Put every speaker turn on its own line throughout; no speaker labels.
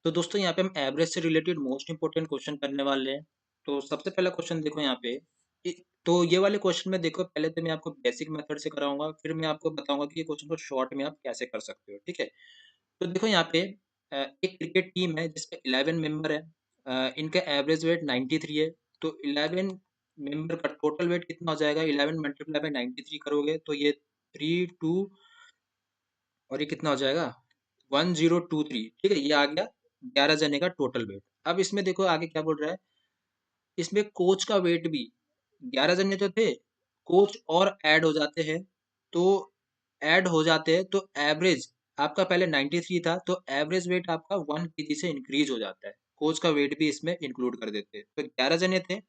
तो दोस्तों यहाँ पे हम एवरेज से रिलेटेड मोस्ट इंपोर्टेंट क्वेश्चन करने वाले हैं। तो सबसे पहला क्वेश्चन देखो यहाँ पे तो ये वाले क्वेश्चन में देखो पहले तो मैं आपको बेसिक मेथड से कराऊंगा, फिर मैं आपको बताऊंगा कि ये क्वेश्चन को शॉर्ट में आप कैसे कर सकते हो। ठीक है, तो देखो यहाँ पे एक क्रिकेट टीम है जिसमें 11 मेंबर है। इनका एवरेज वेट 93 है। तो 11 मेंबर का टोटल वेट कितना हो जाएगा? 11 मल्टीप्लाई बाय 93 करोगे तो ये 32 और ये कितना हो जाएगा? 1023। ठीक है, ये आ गया 11 जने का टोटल वेट। अब इसमें देखो आगे क्या बोल रहा है, इसमें कोच का वेट भी 11 जने तो थे, कोच और ऐड हो जाते हैं। तो ऐड हो जाते हैं तो एवरेज आपका पहले 93 था, तो एवरेज वेट आपका 1 kg से इंक्रीज हो जाता है। कोच का वेट भी इसमें इंक्लूड कर देते हैं। तो 11 जने थे,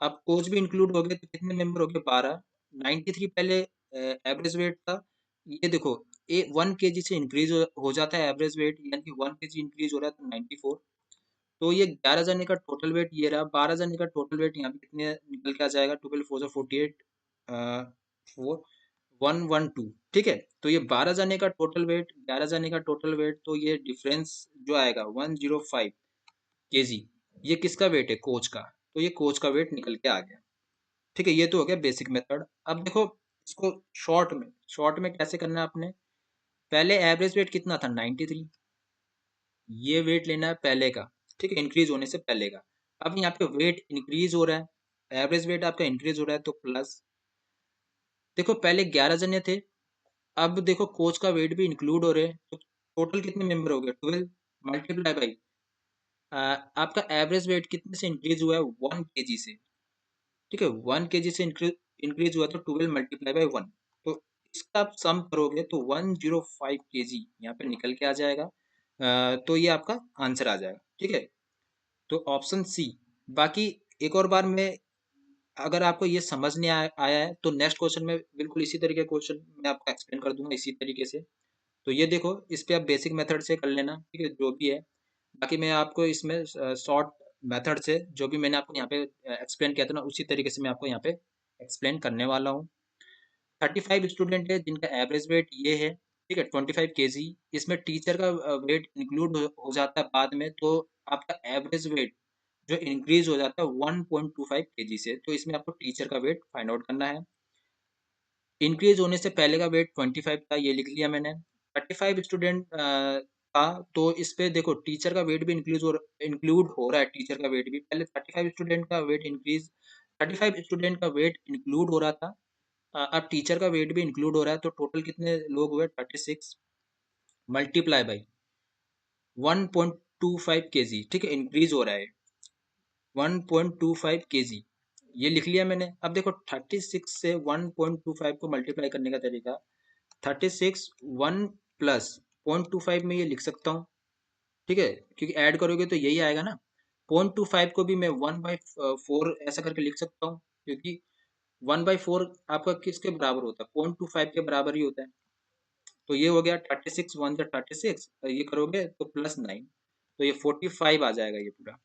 अब कोच भी इंक्लूड हो गए तो कितने मेंबर हो गए? 12। 93 पहले एवरेज वेट था। ये देखो, 1 kg से इंक्रीज हो जाता है एवरेज वेट, यानी कि 1 kg इंक्रीज हो रहा है तो 94। तो ये 11 जने का टोटल वेट ये रहा। 12 जने का टोटल वेट यहाँ पे कितने निकल के आ जाएगा? 12 4 48 4 112। ठीक है, तो ये 12 जने का टोटल वेट, 11 जने का टोटल वेट, तो ये डिफरेंस जो आएगा 105 kg, ये किसका वेट है? कोच का। तो ये कोच का वेट निकल के आ गया। ठीक है, ये तो हो गया बेसिक मेथड। अब देखो इसको शॉर्ट में कैसे करना है आपने। पहले एवरेज वेट कितना था? 93। ये वेट लेना है पहले का। ठीक है, इंक्रीज होने से पहले का। अब यहाँ पे वेट इंक्रीज हो रहा है, एवरेज वेट आपका इंक्रीज हो रहा है तो प्लस। देखो पहले 11 जने थे, अब देखो कोच का वेट भी इंक्लूड हो रहे हैं, तो टोटल कितने मेंबर हो गए? 12 मल्टीप्लाई बाई आपका एवरेज वेट कितने से इंक्रीज हुआ है? 1 kg से। ठीक है, 1 kg से इंक्रीज हुआ तो 12 मल्टीप्लाई बाई 1। तो इसका आप सम करोगे तो 105 kg यहाँ पे निकल के आ जाएगा। तो ये आपका आंसर आ जाएगा। ठीक है, तो ऑप्शन सी। बाकी एक और बार मैं, अगर आपको ये समझ नहीं आया है तो नेक्स्ट क्वेश्चन में बिल्कुल इसी तरीके का क्वेश्चन मैं आपको एक्सप्लेन कर दूंगा इसी तरीके से। तो ये देखो, इस पे आप बेसिक मेथड से कर लेना। ठीक है, जो भी है। बाकी मैं आपको इसमें शॉर्ट मेथड से जो भी मैंने आपको यहाँ पे एक्सप्लेन किया था ना, उसी तरीके से मैं आपको यहाँ पे एक्सप्लेन करने वाला हूँ। 35 स्टूडेंट है जिनका एवरेज वेट ये है। ठीक है, 25 kg। इसमें टीचर का वेट इंक्लूड हो जाता है बाद में, तो आपका एवरेज वेट जो इंक्रीज हो जाता है 1.25 kg से। तो इसमें आपको टीचर का वेट फाइंड आउट करना है। इंक्रीज होने से पहले का वेट 25 था, ये लिख लिया मैंने। 35 स्टूडेंट था, तो इस पे देखो टीचर का वेट भी इंक्लूड हो रहा है। टीचर का वेट भी पहले 35 स्टूडेंट का वेट इंक्रीज, 35 स्टूडेंट का वेट इंक्लूड हो रहा था। अब टीचर का वेट भी इंक्लूड हो रहा है, तो टोटल कितने लोग हुए? 36 मल्टीप्लाई बाई 1.25 kg। ठीक है, इंक्रीज हो रहा है 1.25 kg, ये लिख लिया मैंने। अब देखो 36 से 1.25 को मल्टीप्लाई करने का तरीका, 36 1 प्लस 0.25 में ये लिख सकता हूँ। ठीक है, क्योंकि ऐड करोगे तो यही आएगा ना। 0.25 को भी मैं 1/4 ऐसा करके लिख सकता हूँ, क्योंकि 1/4 आपका किसके बराबर होता है? 0.25 के बराबर ही होता है। तो ये हो गया 36 1 जा 36, ये करोगे तो +9, तो ये 45 आ जाएगा ये पूरा।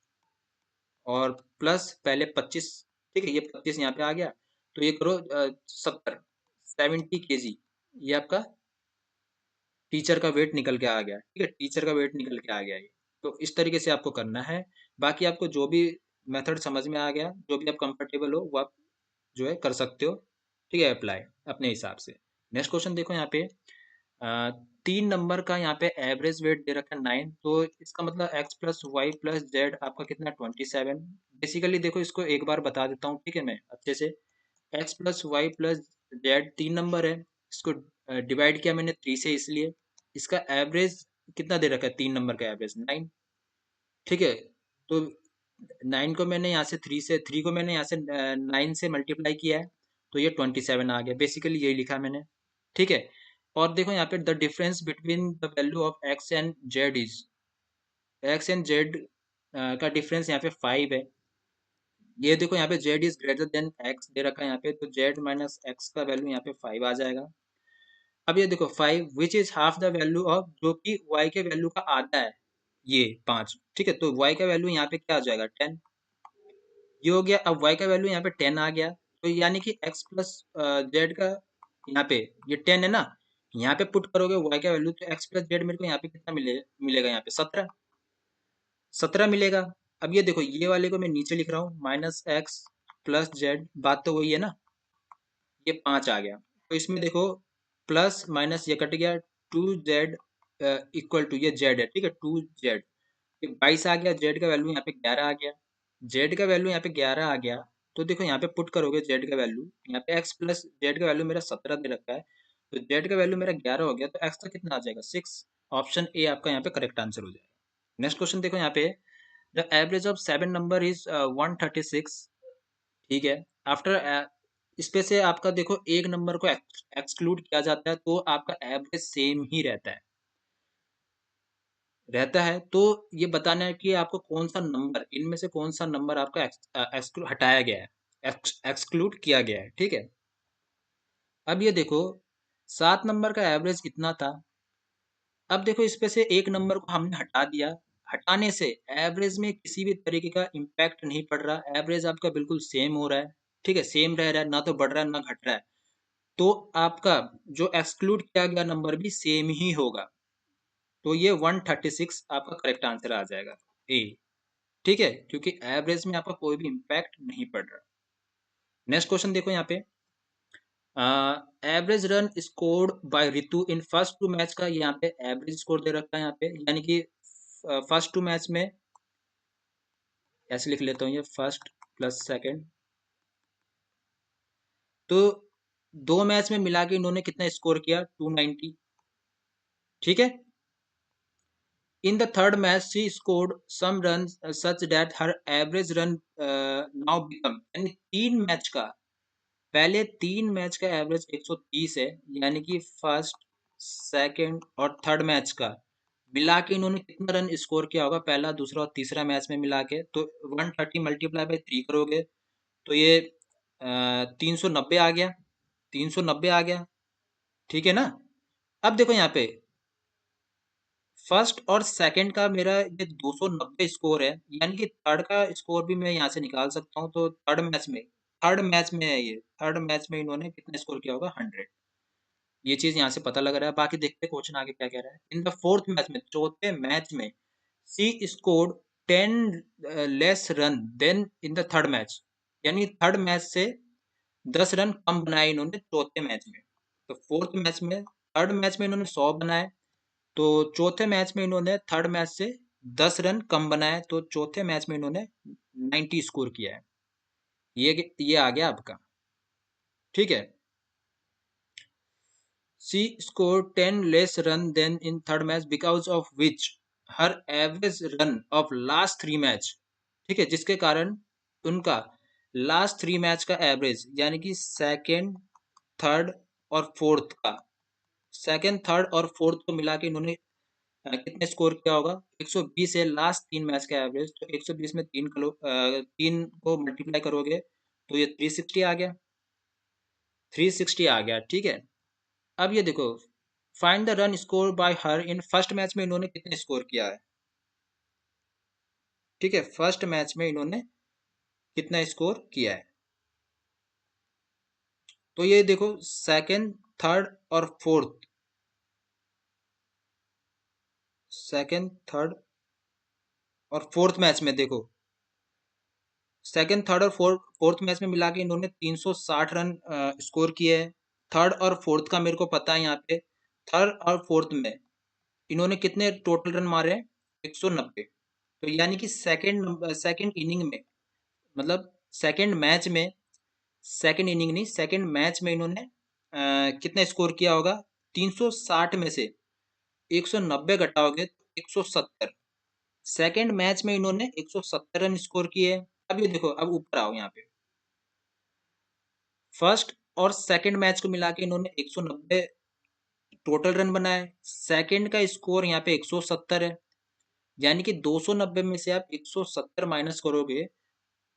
और प्लस पहले 25। ठीक है, ये 25 यहाँ पे आ गया, तो ये करो 70 ये आपका टीचर का वेट निकल के आ गया। ठीक है, टीचर का वेट निकल के आ गया ये। तो इस तरीके से आपको करना है। बाकी आपको जो भी मेथड समझ में आ गया, जो भी आप कंफर्टेबल हो, वो आप जो है कर सकते हो। ठीक है, अप्लाई अपने हिसाब से। नेक्स्ट क्वेश्चन देखो यहाँ पे, 3 नंबर का यहाँ पे एवरेज वेट दे रखा है 9, तो इसका मतलब x+y+z आपका कितना? 27। बेसिकली देखो इसको एक बार बता देता हूँ, ठीक है, मैं अच्छे से। x+y+z 3 नंबर है, इसको डिवाइड किया मैंने 3 से, इसलिए इसका एवरेज कितना दे रखा है? 3 नंबर का एवरेज 9। ठीक है, तो 9 को मैंने यहाँ से 3 को मैंने यहाँ से 9 से मल्टीप्लाई किया है, तो ये 27 आ गया। बेसिकली यही लिखा मैंने। ठीक है, और देखो यहाँ पे the difference between the value of X and Z is, X and Z का डिफरेंस यहाँ पे 5 है। ये देखो यहाँ पे Z is greater than X दे रखा है यहाँ पे, तो जेड माइनस एक्स का वैल्यू यहाँ पे 5 आ जाएगा। अब ये देखो 5 which is half the value of, जो कि वाई के वैल्यू का आधा है, ये 5। ठीक है, तो वाई का वैल्यू यहाँ पे क्या आ जाएगा? 10। ये हो गया। अब y का वैल्यू यहाँ पे 10 आ गया, तो यानी कि x प्लस जेड का यहाँ पे ये 10 है ना, यहाँ पे पुट करोगे y का वैल्यू, तो x प्लस जेड मेरे को यहाँ पे कितना मिलेगा? यहाँ पे 17। 17 मिलेगा। अब ये देखो, ये वाले को मैं नीचे लिख रहा हूँ, -x प्लस जेड, बात तो वही है ना, ये 5 आ गया। तो इसमें देखो प्लस माइनस ये कट गया, 2z इक्वल टू, ये जेड है, ठीक है, 2z, 22 आ गया, जेड का वैल्यू यहाँ पे 11 आ गया, जेड का वैल्यू यहाँ पे 11 आ गया। तो देखो यहाँ पे पुट करोगे जेड का वैल्यू, यहाँ पे एक्स प्लस जेड का वैल्यू मेरा 17 दे रखा है, तो जेड का वैल्यू मेरा 11 हो गया, तो एक्स का कितना आ जाएगा, 6। ऑप्शन ए आपका यहाँ पे करेक्ट आंसर हो जाएगा। नेक्स्ट क्वेश्चन देखो यहाँ पे, the average of 7 number is 136, ठीक है। आफ्टर इसपे से आपका देखो एक नंबर को एक्सक्लूड किया जाता है तो आपका एवरेज सेम ही रहता है। तो ये बताना है कि आपको कौन सा नंबर, इनमें से कौन सा नंबर आपका हटाया गया है, एक्सक्लूड किया गया है, ठीक है। अब ये देखो 7 नंबर का एवरेज इतना था। अब देखो इसपे से एक नंबर को हमने हटा दिया, हटाने से एवरेज में किसी भी तरीके का इम्पैक्ट नहीं पड़ रहा, एवरेज आपका बिल्कुल सेम हो रहा है, ठीक है, सेम रह रहा है, ना तो बढ़ रहा है ना घट रहा है। तो आपका जो एक्सक्लूड किया गया नंबर भी सेम ही होगा। तो ये 136 आपका करेक्ट आंसर आ जाएगा, ए, ठीक है, क्योंकि एवरेज में आपका कोई भी इम्पैक्ट नहीं पड़ रहा। नेक्स्ट क्वेश्चन देखो यहाँ पे, average run scored by Ritu in first 2 match का, यहाँ पे एवरेज स्कोर दे रखा है यहाँ पे, यानी कि फर्स्ट 2 मैच में, ऐसे लिख लेता हूँ, ये फर्स्ट प्लस सेकंड, तो 2 मैच में मिला के इन्होंने कितना स्कोर किया, 290, ठीक है। In the third match, she scored some runs such that her average run now become, यानी 3 मैच का, पहले 3 मैच का एवरेज 130 है, यानी कि फर्स्ट सेकंड और थर्ड मैच का मिला के इन्होंने कितना रन स्कोर किया होगा, पहला दूसरा और तीसरा मैच में मिला के, तो 130 मल्टीप्लाई बाई 3 करोगे तो ये 390 आ गया, 390 आ गया, ठीक है ना। अब देखो यहाँ पे फर्स्ट और सेकंड का मेरा ये 290 स्कोर है, यानी कि थर्ड का स्कोर भी मैं यहाँ से निकाल सकता हूँ। तो थर्ड मैच में है, ये थर्ड मैच में इन्होंने कितना स्कोर किया होगा, 100। ये चीज यहाँ से पता लग रहा है। बाकी देखते हैं क्वेश्चन आगे क्या कह रहा है। इन द फोर्थ मैच में, चौथे मैच में, C scored 10 less run than in the third match, यानी थर्ड मैच से 10 रन कम बनाए इन्होंने चौथे मैच में। तो फोर्थ मैच में, थर्ड मैच में इन्होंने 100 बनाए, तो चौथे मैच में इन्होंने थर्ड मैच से 10 रन कम बनाए, तो चौथे मैच में इन्होंने 90 स्कोर किया है। ये आ गया आपका, ठीक है। She scored 10 less run than in third match because of which her average run of last 3 match, ठीक है, जिसके कारण उनका लास्ट 3 मैच का एवरेज, यानी कि सेकंड थर्ड और फोर्थ का, सेकंड थर्ड और फोर्थ को मिला के इन्होंने कितने स्कोर किया होगा, 120 है लास्ट 3 मैच का एवरेज, तो 120 में 3 को मल्टीप्लाई करोगे तो ये 360 आ गया, 360 आ गया, ठीक है। अब ये देखो, find the run score bye her in first match में इन्होंने कितने स्कोर किया है, ठीक है, फर्स्ट मैच में इन्होंने कितना स्कोर किया है। तो ये देखो सेकंड थर्ड और फोर्थ, सेकंड थर्ड और फोर्थ मैच में देखो, सेकंड थर्ड और फोर्थ मैच में मिला के इन्होंने 360 रन स्कोर किए हैं। थर्ड और फोर्थ का मेरे को पता है यहाँ पे, थर्ड और फोर्थ में इन्होंने कितने टोटल रन मारे हैं, 190। तो यानी कि सेकंड इनिंग में, मतलब सेकंड मैच में, सेकंड इनिंग नहीं, सेकंड मैच में इन्होंने कितना स्कोर किया होगा, 360 में से 190 घटाओगे तो 170। सेकंड मैच में इन्होंने 170 रन स्कोर किए। अब ये देखो, अब ऊपर आओ यहाँ पे, फर्स्ट और सेकंड मैच को मिला के इन्होंने 190 टोटल रन बनाए, सेकंड का स्कोर यहाँ पे 170 है, यानी कि 290 में से आप 170 माइनस करोगे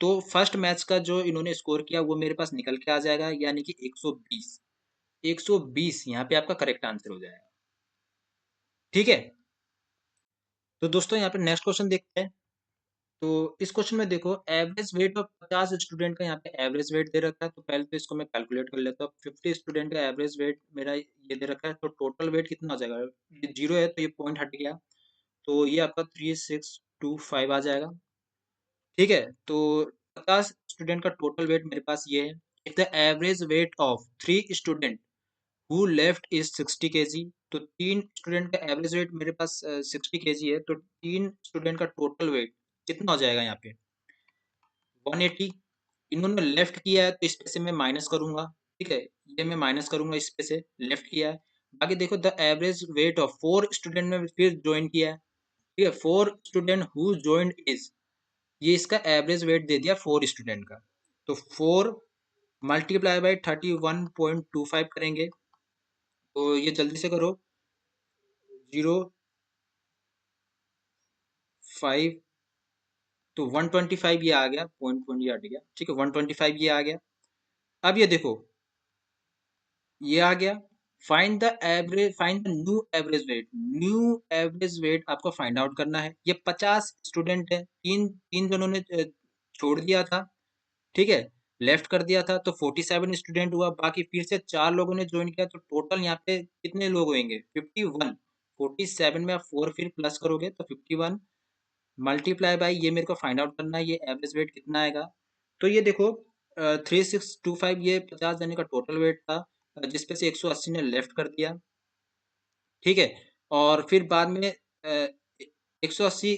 तो फर्स्ट मैच का जो इन्होंने स्कोर किया वो मेरे पास निकल के आ जाएगा, यानी कि 120। 120 यहाँ पे आपका करेक्ट आंसर हो जाएगा, ठीक है। तो दोस्तों यहाँ पे नेक्स्ट क्वेश्चन देखते हैं। तो इस क्वेश्चन में देखो, एवरेज वेट ऑफ 50 स्टूडेंट का यहाँ पे एवरेज वेट दे रखा है, तो पहले तो इसको मैं कैलकुलेट कर लेता हूँ। 50 स्टूडेंट का एवरेज वेट मेरा ये दे रखा है, तो टोटल वेट कितना हो जाएगा, ये 0 है तो ये पॉइंट हट गया, तो ये आपका 36 25 आ जाएगा। ठीक है, तो 50 स्टूडेंट का टोटल वेट मेरे पास ये है। If the average weight of 3 student who left is 60 KG, तो 3 स्टूडेंट का एवरेज वेट मेरे पास 60 केजी है, तो 3 स्टूडेंट का टोटल वेट कितना हो जाएगा यहाँ पे? 180। इन्होंने लेफ्ट किया है तो इस पे से मैं माइनस करूंगा। ठीक है, ये मैं माइनस करूंगा, इस पे से लेफ्ट किया है। बाकी देखो the average weight of 4 student ने फिर ज्वाइन किया है। ठीक है, 4 स्टूडेंट हु ज्वाइंड इज, ये इसका एवरेज वेट दे दिया 4 स्टूडेंट का। तो 4 मल्टीप्लाई बाय 31.25 करेंगे, तो ये जल्दी से करो। 0.5, तो 125 ये आ गया, 0.20 हट गया। ठीक है, 125 ये आ गया। अब ये देखो, ये आ गया। Find the average, find the new average weight. New average weight आपको फाइंड आउट करना है। ये 50 स्टूडेंट है, तीन तीन जनों ने छोड़ दिया था। ठीक है, लेफ्ट कर दिया था, तो 47 स्टूडेंट हुआ। बाकी फिर से 4 लोगों ने ज्वाइन किया, तो टोटल यहाँ पे कितने लोग होंगे? 51। 47 में आप 4 फिर प्लस करोगे तो 51 मल्टीप्लाई बाय, ये मेरे को फाइंड आउट करना है, ये एवरेज वेट कितना आएगा। तो ये देखो 3625 ये 50 जने का टोटल वेट था, जिसपे से 180 ने लेफ्ट कर दिया। ठीक है, और फिर बाद में 180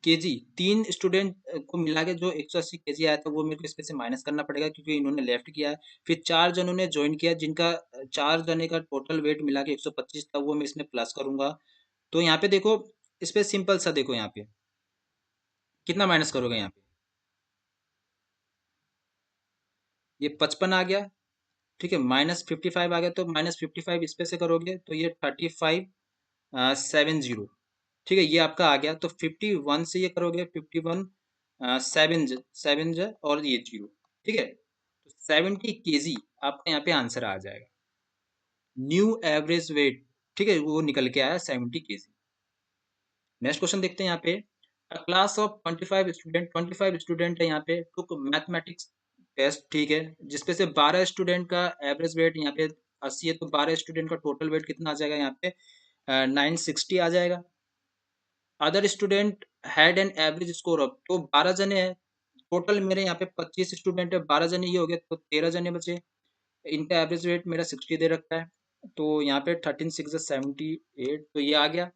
केजी, 3 स्टूडेंट को मिला के जो 180 केजी आया था, वो मेरे को इसमें से माइनस करना पड़ेगा क्योंकि इन्होंने लेफ्ट किया है। फिर 4 जनों ने ज्वाइन किया, जिनका 4 जने का टोटल वेट मिला के 125 था, वो मैं इसमें प्लस करूंगा। तो यहाँ पे देखो, इस पे सिंपल सा देखो, यहाँ पे कितना माइनस करोगे? यहाँ पे ये 55 आ गया। ठीक है, -55 आ गया, तो -55 इस पे से करोगे तो ये 3570। ठीक है, ये आपका आ गया। तो 51 से ये करोगे 51 सेवन सेवन और ये जीरो। ठीक है, तो 70 केजी आपका यहाँ पे आंसर आ जाएगा, न्यू एवरेज वेट। ठीक है, वो निकल के आया 70 केजी। नेक्स्ट क्वेश्चन देखते हैं यहाँ पे। अ क्लास ऑफ 25 स्टूडेंट है यहाँ पे, टुक मैथमेटिक्स टेस्ट। ठीक है, जिसपे से 12 स्टूडेंट का एवरेज वेट यहाँ पे 80 है, तो 12 स्टूडेंट का टोटल वेट कितना आ जाएगा यहाँ पे? 960 आ जाएगा। Other student had an average score of, तो 12 जने हैं टोटल, मेरे यहाँ पे 25 स्टूडेंट है, 12 जने ये हो गए, तो 13 जने बचे। इनका एवरेज वेट मेरा 60 दे रखा है, तो यहाँ पे 13 6 78, तो ये आ गया।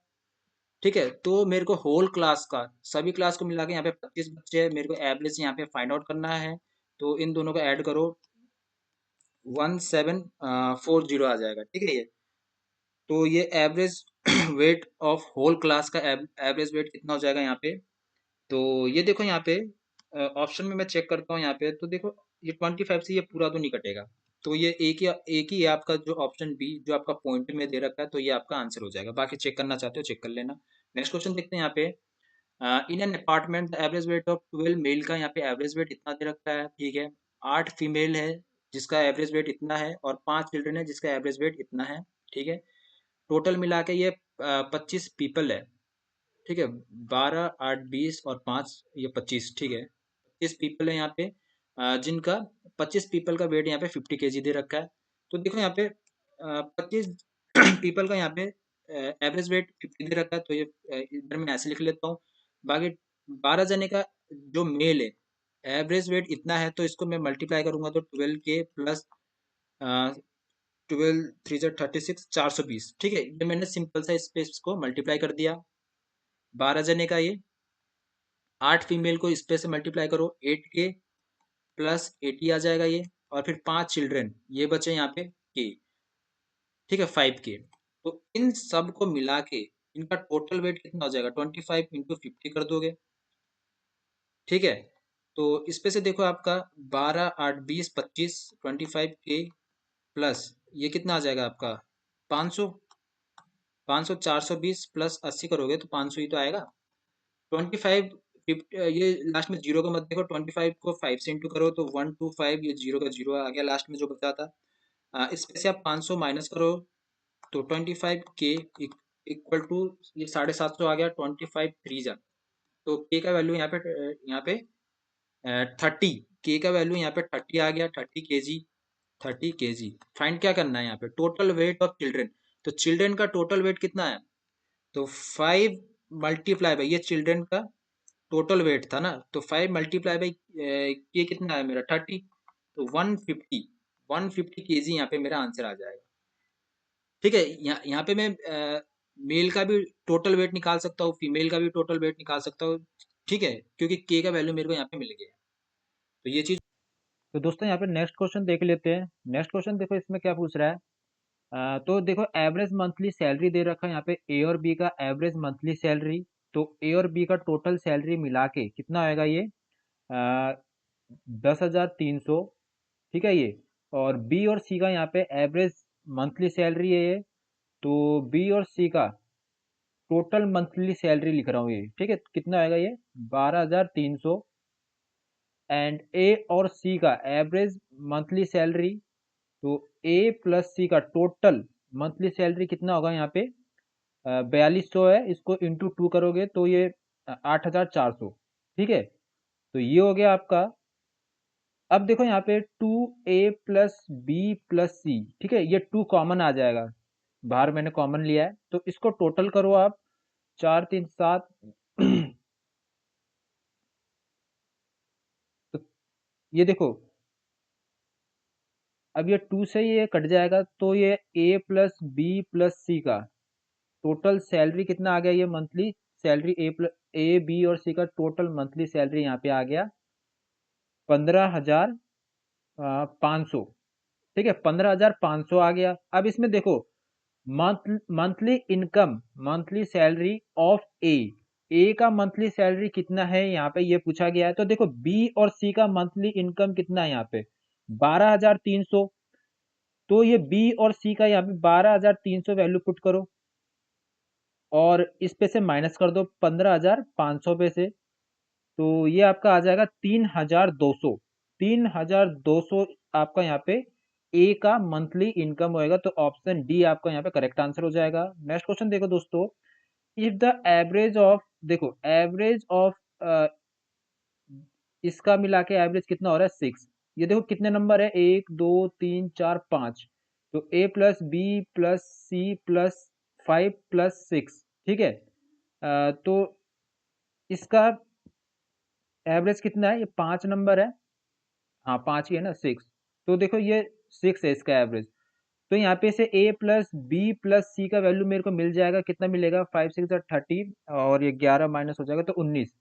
ठीक है, तो मेरे को होल क्लास का, सभी क्लास को मिला के यहाँ पे 25 बच्चे हैं, मेरे को एवरेज यहाँ पे फाइंड आउट करना है। तो इन दोनों को ऐड करो, 1740 आ जाएगा। ठीक है, ये तो ये average weight of whole class का एवरेज वेट कितना हो जाएगा यहाँ पे? तो ये देखो यहाँ पे ऑप्शन में मैं चेक करता हूँ यहाँ पे, तो देखो ये 25 से ये पूरा तो नहीं कटेगा, तो ये एक ही है आपका, जो ऑप्शन बी जो आपका पॉइंट में दे रखा है, तो ये आपका आंसर हो जाएगा। बाकी चेक करना चाहते हो चेक कर लेना। नेक्स्ट क्वेश्चन देखते हैं यहाँ पे। In an apartment the average weight of 12 male का यहाँ पे एवरेज वेट इतना दे रखा है। ठीक है, 8 फीमेल है जिसका एवरेज वेट इतना है, और 5 चिल्ड्रन है जिसका एवरेज वेट इतना है। ठीक है, टोटल मिला के ये 25 पीपल है। ठीक है, 12 8 20 और 5 ये 25। ठीक है, 25 पीपल है यहाँ पे, जिनका 25 पीपल का वेट यहाँ पे 50 केजी दे रखा है। तो देखो यहाँ पे 25 पीपल का यहाँ पे एवरेज वेट 50 दे रखा है, तो ये इधर मैं ऐसे लिख लेता हूँ। बाकी 12 जने का जो मेल है एवरेज वेट इतना है, तो इसको मैं मल्टीप्लाई करूंगा, तो 12 के प्लस 12 3 36 420। ठीक है, ये मैंने सिंपल सा स्पेस को मल्टीप्लाई कर दिया। 12 जने का ये, 8 फीमेल को इस पे से मल्टीप्लाई करो, 8 के प्लस 80 आ जाएगा ये, और फिर 5 चिल्ड्रन ये बचे यहाँ पे के। ठीक है, 5 के। तो इन सब को मिला के इनका टोटल वेट कितना हो जाएगा? 25 इंटू 50 कर दोगे। ठीक है, तो इस पे से देखो आपका 12 8 20 25, 25 के प्लस ये कितना आ जाएगा आपका? 500। 500 420 प्लस 80 करोगे तो 500 ही तो आएगा। 25 ये लास्ट में जीरो का मत देखो, 25 को 5 से इंटू करो तो 125, ये जीरो का जीरो आ गया लास्ट में जो बचा था। इसमें से आप 500 माइनस करो, तो 25 के इक्वल टू ये 750 आ गया। 25 3 जा, तो के का वैल्यू यहाँ पे 30, के का वैल्यू यहाँ पे 30 आ गया, 30 केजी। 30 केजी फाइंड क्या करना है यहाँ पे? Total weight of children. तो चिल्ड्रन का टोटल वेट कितना है? तो 5 मल्टीप्लाई बाई ये चिल्ड्रन का टोटल वेट था ना, तो 5 मल्टीप्लाई बाई ये कितना है मेरा 30, तो 150 150 केजी यहाँ पे मेरा आंसर आ जाएगा। ठीक है, यहाँ पे मैं मेल का भी टोटल वेट निकाल सकता हूँ, फीमेल का भी टोटल वेट निकाल सकता हूँ। ठीक है, क्योंकि के का वैल्यू मेरे को यहाँ पे मिल गया है। तो ये चीज। तो दोस्तों यहाँ पे नेक्स्ट क्वेश्चन देख लेते हैं। नेक्स्ट क्वेश्चन देखो इसमें क्या पूछ रहा है। तो देखो एवरेज मंथली सैलरी दे रखा है यहाँ पे, ए और बी का एवरेज मंथली सैलरी। तो ए और बी का टोटल सैलरी मिला के कितना आएगा ये 10,300। ठीक है ये। और बी और सी का यहाँ पे एवरेज मंथली सैलरी है ये। तो बी और सी का टोटल मंथली सैलरी लिख रहा हूँ ये। ठीक है, कितना आएगा ये 12,300। एंड ए और सी का एवरेज मंथली सैलरी, तो ए प्लस सी का टोटल मंथली सैलरी कितना होगा यहाँ पे 4200 है। इसको इंटू 2 करोगे तो ये 8,400। ठीक है, तो ये हो गया आपका। अब देखो यहाँ पे 2a प्लस बी प्लस सी। ठीक है, ये 2 कॉमन आ जाएगा, बाहर मैंने कॉमन लिया है, तो इसको टोटल करो आप 4 3 7। तो ये देखो, अब ये 2 से ये कट जाएगा, तो ये ए प्लस बी प्लस सी का टोटल सैलरी कितना आ गया, ये मंथली सैलरी ए बी और सी का टोटल मंथली सैलरी यहाँ पे आ गया 15,500। ठीक है, 15,500 आ गया। अब इसमें देखो monthly income, monthly salary of A का मंथली सैलरी कितना है यहाँ पे ये पूछा गया है। तो देखो बी और सी का मंथली इनकम कितना है यहाँ पे 12,300। तो ये बी और सी का यहाँ पे 12,300 वैल्यू पुट करो, और इस पे से माइनस कर दो 15,500 पे से। तो ये आपका आ जाएगा 3,200। 3,200 आपका यहाँ पे ए का मंथली इनकम होएगा। तो ऑप्शन डी आपका यहाँ पे करेक्ट आंसर हो जाएगा। नेक्स्ट क्वेश्चन देखो दोस्तों। इफ द एवरेज ऑफ, देखो एवरेज ऑफ इसका मिला के एवरेज कितना हो रहा है 6। ये देखो कितने नंबर है 1 2 3 4 5। तो A plus B plus C plus 5 plus 6। ठीक है, तो इसका एवरेज कितना है, ये 5 नंबर है। हाँ 5 ही है ना, 6। तो देखो ये 6 है इसका एवरेज। तो यहाँ पे से ए प्लस बी प्लस सी का वैल्यू मेरे को मिल जाएगा, कितना मिलेगा 5 6 30, और ये 11 माइनस हो जाएगा तो 19।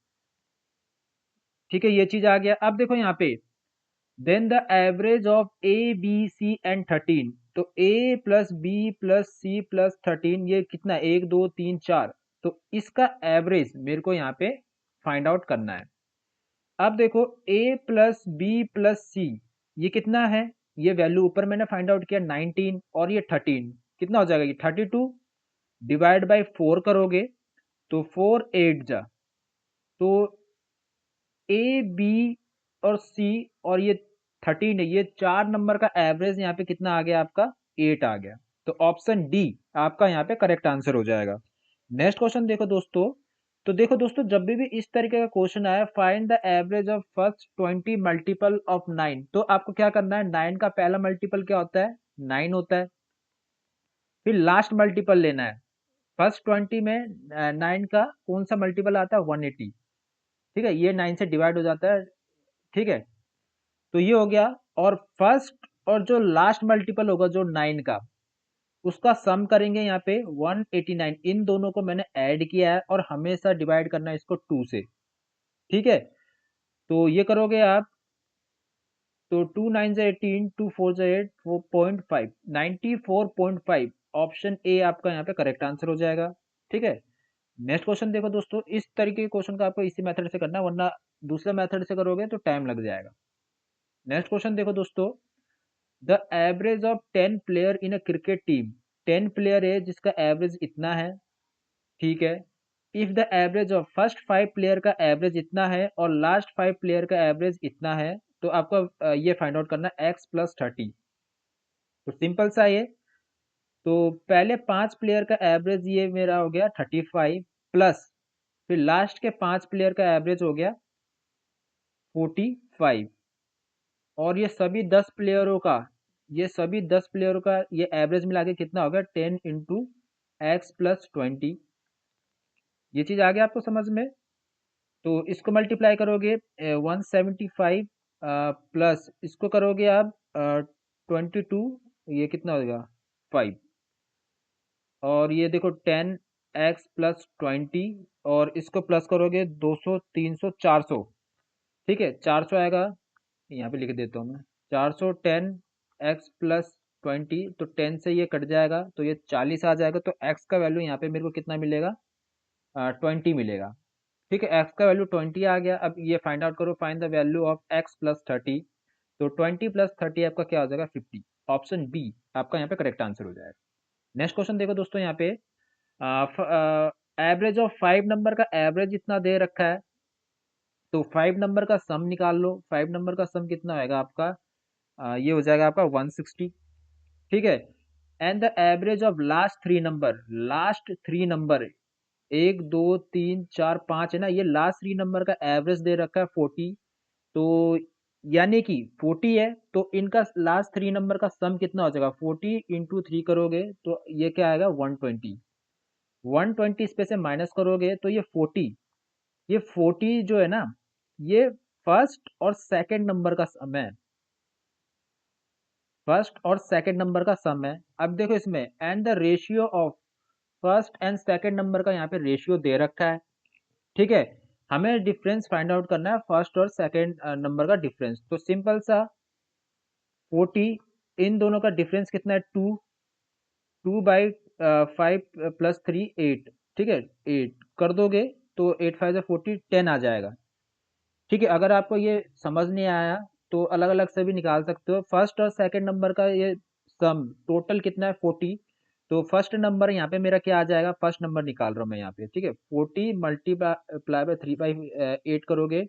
ठीक है, ये चीज आ गया। अब देखो यहाँ पे then the average of A B C and 13। तो A plus B plus C plus 13 ये कितना 1 2 3 4। तो इसका एवरेज मेरे को यहाँ पे फाइंड आउट करना है। अब देखो a प्लस बी प्लस सी ये कितना है, ये वैल्यू ऊपर मैंने फाइंड आउट किया 19, और ये 13 कितना हो जाएगा ये 32। डिवाइड बाय 4 करोगे तो 4 8 जा, तो ए बी और सी और ये 13 है, ये 4 नंबर का एवरेज यहाँ पे कितना आ गया आपका 8 आ गया। तो ऑप्शन डी आपका यहाँ पे करेक्ट आंसर हो जाएगा। नेक्स्ट क्वेश्चन देखो दोस्तों। तो देखो दोस्तों, जब भी इस तरीके का क्वेश्चन आया find the average of first 20 multiple of 9, तो आपको क्या करना है 9 का पहला मल्टीपल क्या होता है 9 होता है। फिर लास्ट मल्टीपल लेना है। फर्स्ट 20 में 9 का कौन सा मल्टीपल आता है 180। ठीक है, ये 9 से डिवाइड हो जाता है। ठीक है, तो ये हो गया। और फर्स्ट और जो लास्ट मल्टीपल होगा जो 9 का, उसका सम करेंगे यहाँ पे 189। इन दोनों को मैंने ऐड किया है, और हमेशा डिवाइड करना है इसको 2 से। ठीक है, तो ये करोगे आप, तो 2 9 से 18, 2 4 से 8, 4.5, 94.5। ऑप्शन ए आपका यहाँ पे करेक्ट आंसर हो जाएगा। ठीक है, नेक्स्ट क्वेश्चन देखो दोस्तों। इस तरीके के क्वेश्चन का आपको इसी मेथड से करना है, वरना दूसरे मेथड से करोगे तो टाइम लग जाएगा। नेक्स्ट क्वेश्चन देखो दोस्तों। The average of 10 player in a cricket team. 10 player है जिसका एवरेज इतना है। ठीक है, if the average of first 5 player का एवरेज इतना है और लास्ट 5 प्लेयर का एवरेज इतना है, तो आपको ये फाइंड आउट करना है x प्लस 30। तो सिंपल सा ये। तो पहले 5 प्लेयर का एवरेज ये मेरा हो गया 35, प्लस फिर लास्ट के 5 प्लेयर का एवरेज हो गया 45, और ये सभी 10 प्लेयरों का, ये सभी 10 प्लेयरों का ये एवरेज मिला के कितना होगा 10 इंटू एक्स प्लस 20। ये चीज आ गया आपको समझ में।
तो इसको मल्टीप्लाई करोगे 175 प्लस इसको करोगे आप 22, ये कितना हो जाएगा 5, और ये देखो 10x+20, और इसको प्लस करोगे 200 300 400, ठीक है 400 आएगा, यहाँ पे लिख देता हूँ मैं 400, 10x+20, तो 10 से ये कट जाएगा तो ये 40 आ जाएगा, तो x का वैल्यू यहाँ पे मेरे को कितना मिलेगा 20 मिलेगा। ठीक है, x का वैल्यू 20 आ गया। अब ये फाइंड आउट करो, find the value of x+30, तो 20+30 आपका क्या हो जाएगा 50। ऑप्शन बी आपका यहाँ पे करेक्ट आंसर हो जाएगा। नेक्स्ट क्वेश्चन देखो दोस्तों, यहाँ पे एवरेज ऑफ 5 नंबर का एवरेज इतना दे रखा है, तो 5 नंबर का सम निकाल लो। 5 नंबर का सम कितना होएगा आपका, ये हो जाएगा आपका 160। ठीक है, and the average of last three number, 1 2 3 4 5 है ना, ये लास्ट थ्री नंबर का एवरेज दे रखा है 40, तो यानी कि 40 है, तो इनका लास्ट थ्री नंबर का सम कितना हो जाएगा, 40 × 3 करोगे तो ये क्या आएगा 120। 120 इस पे से माइनस करोगे तो ये 40 जो है ना, ये फर्स्ट और सेकंड नंबर का सम है, फर्स्ट और सेकंड नंबर का सम है। अब देखो इसमें and the ratio of first and second number का यहाँ पे रेशियो दे रखा है। ठीक है, हमें डिफरेंस फाइंड आउट करना है, फर्स्ट और सेकंड नंबर का डिफरेंस, तो सिंपल सा 40, इन दोनों का डिफरेंस कितना है 2, 2/5 + 3 8, ठीक है 8 कर दोगे तो 8 5 40, 10 आ जाएगा। ठीक है, अगर आपको ये समझ नहीं आया तो अलग अलग से भी निकाल सकते हो। फर्स्ट और सेकंड नंबर का ये सम टोटल कितना है 40, तो फर्स्ट नंबर यहाँ पे मेरा क्या आ जाएगा, फर्स्ट नंबर निकाल रहा हूँ मैं यहाँ पे। ठीक है, 40 मल्टीप्लाई बाय 3/8 करोगे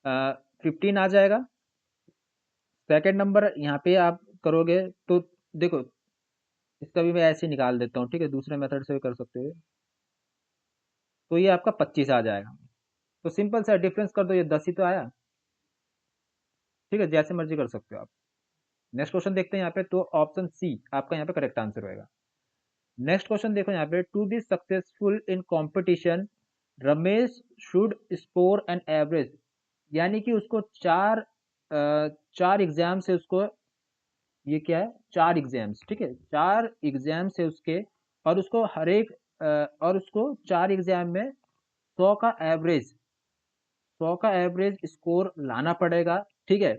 15 आ जाएगा। सेकंड नंबर यहाँ पे आप करोगे तो देखो, इसका भी मैं ऐसे ही निकाल देता हूँ, ठीक है दूसरे मेथड से भी कर सकते हो, तो ये आपका 25 आ जाएगा। तो सिंपल सा डिफरेंस कर दो, ये 10 ही तो आया। ठीक है, जैसे मर्जी कर सकते हो आप। नेक्स्ट क्वेश्चन देखते हैं यहाँ पे, तो ऑप्शन सी आपका यहाँ पे करेक्ट आंसर होएगा। नेक्स्ट क्वेश्चन देखो यहाँ पे, to be successful in competition Ramesh should score an average, यानी कि उसको चार एग्जाम से उसको, ये क्या है 4 एग्जाम्स, ठीक है 4 एग्जाम्स है उसके, और उसको हर एक और उसको 4 एग्जाम में 100 का एवरेज, 100 का एवरेज स्कोर लाना पड़ेगा। ठीक है,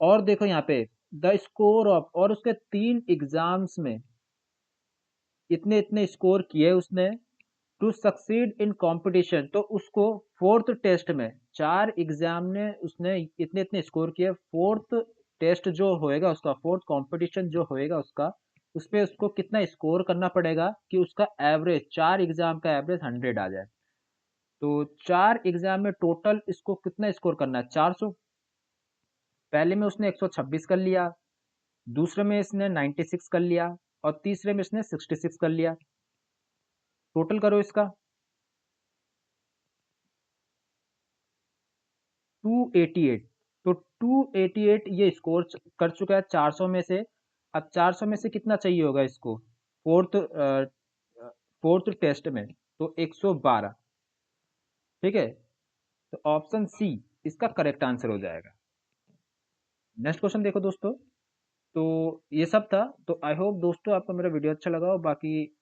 और देखो यहाँ पे द स्कोर ऑफ, और उसके 3 एग्जाम्स में इतने इतने स्कोर किए उसने, टू सक्सीड इन कंपटीशन, तो उसको फोर्थ टेस्ट में, 4 एग्जाम ने उसने इतने इतने स्कोर किए, फोर्थ टेस्ट जो होएगा उसका, फोर्थ कंपटीशन जो होएगा उसका, उस पे उसको कितना स्कोर करना पड़ेगा कि उसका एवरेज, 4 एग्जाम का एवरेज 100 आ जाए। तो 4 एग्जाम में टोटल इसको कितना स्कोर करना है 400। पहले में उसने 126 कर लिया, दूसरे में इसने 96 कर लिया, और तीसरे में इसने 66 कर लिया। टोटल करो इसका 288, तो 288 ये स्कोर कर चुका है 400 में से। अब 400 में से कितना चाहिए होगा इसको, फोर्थ फोर्थ टेस्ट में, तो 112। ठीक है, तो ऑप्शन सी इसका करेक्ट आंसर हो जाएगा। नेक्स्ट क्वेश्चन देखो दोस्तों, तो ये सब था। तो आई होप दोस्तों आपको मेरा वीडियो अच्छा लगा हो। बाकी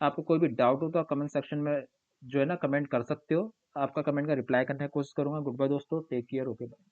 आपको कोई भी डाउट हो तो आप कमेंट सेक्शन में जो है ना कमेंट कर सकते हो, आपका कमेंट का रिप्लाई करने की कोशिश करूंगा। गुड बाय दोस्तों, टेक केयर, ओके बाय।